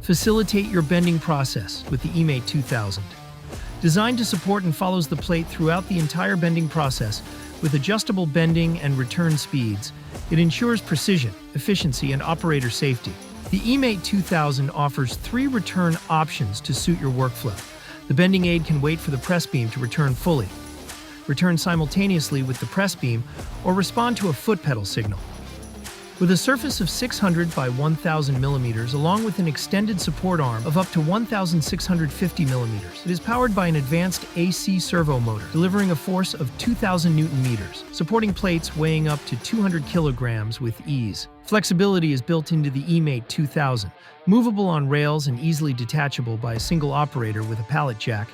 Facilitate your bending process with the eMate 2000. Designed to support and follows the plate throughout the entire bending process with adjustable bending and return speeds, it ensures precision, efficiency, and operator safety. The eMate 2000 offers 3 return options to suit your workflow. The bending aid can wait for the press beam to return fully, return simultaneously with the press beam, or respond to a foot pedal signal. With a surface of 600 by 1000 millimeters, along with an extended support arm of up to 1650 millimeters, it is powered by an advanced AC servo motor, delivering a force of 2000 Newton meters, supporting plates weighing up to 200 kilograms with ease. Flexibility is built into the eMate 2000, movable on rails and easily detachable by a single operator with a pallet jack.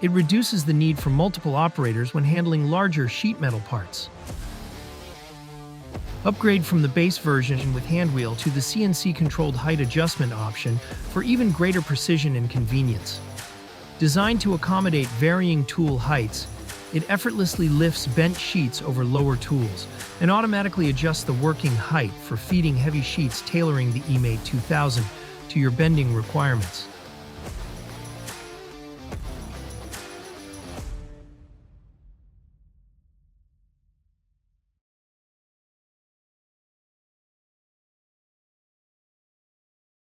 It reduces the need for multiple operators when handling larger sheet metal parts. Upgrade from the base version with handwheel to the CNC-controlled height adjustment option for even greater precision and convenience. Designed to accommodate varying tool heights, it effortlessly lifts bent sheets over lower tools and automatically adjusts the working height for feeding heavy sheets, tailoring the eMate 2000 to your bending requirements.